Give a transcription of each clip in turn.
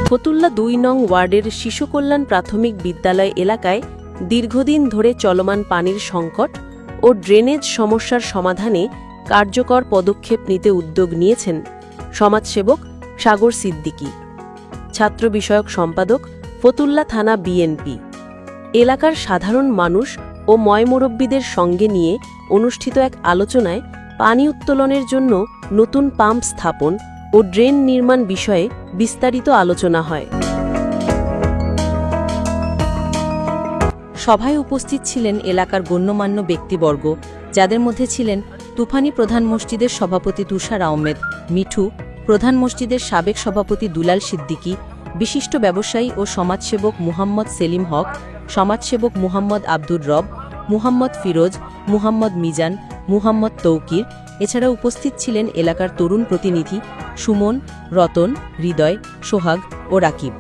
ফতুল্লা ২ নং ওয়ার্ডের শিশুকল্যাণ প্রাথমিক বিদ্যালয় এলাকায় দীর্ঘদিন ধরে চলমান পানির সংকট ও ড্রেনেজ সমস্যার সমাধানে কার্যকর পদক্ষেপ নিতে উদ্যোগ নিয়েছেন সমাজসেবক সাগর সিদ্দিকী, ছাত্র বিষয়ক সম্পাদক, ফতুল্লা থানা বিএনপি। এলাকার সাধারণ মানুষ ও ময়মুরব্বীদের সঙ্গে নিয়ে অনুষ্ঠিত এক আলোচনায় পানি উত্তোলনের জন্য নতুন পাম্প স্থাপন ও ড্রেন নির্মাণ বিষয়ে বিস্তারিত আলোচনা হয়। সভায় উপস্থিত ছিলেন এলাকার গণ্যমান্য ব্যক্তিবর্গ, যাদের মধ্যে ছিলেন তুফানি প্রধান মসজিদের সভাপতি তুষার আহমেদ মিঠু, প্রধান মসজিদের সাবেক সভাপতি দুলাল সিদ্দিকী, বিশিষ্ট ব্যবসায়ী ও সমাজসেবক মুহাম্মদ সেলিম হক, সমাজসেবক মুহাম্মদ আব্দুর রব, মুহাম্মদ ফিরোজ, মুহাম্মদ মিজান, মুহাম্মদ তৌকির। এছাড়া উপস্থিত ছিলেন এলাকার তরুণ প্রতিনিধি সুমন, রতন, হৃদয়, সোহাগ ও রাকিব।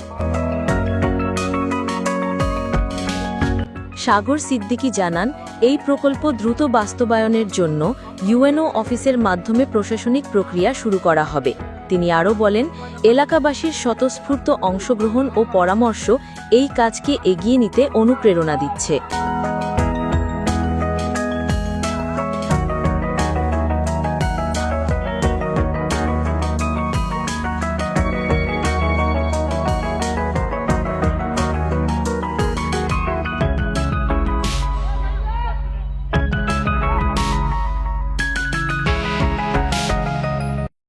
সাগর সিদ্দিকী জানান, এই প্রকল্প দ্রুত বাস্তবায়নের জন্য ইউএনও অফিসের মাধ্যমে প্রশাসনিক প্রক্রিয়া শুরু করা হবে। তিনি আরও বলেন, এলাকাবাসীর স্বতঃস্ফূর্ত অংশগ্রহণ ও পরামর্শ এই কাজকে এগিয়ে নিতে অনুপ্রেরণা দিচ্ছে।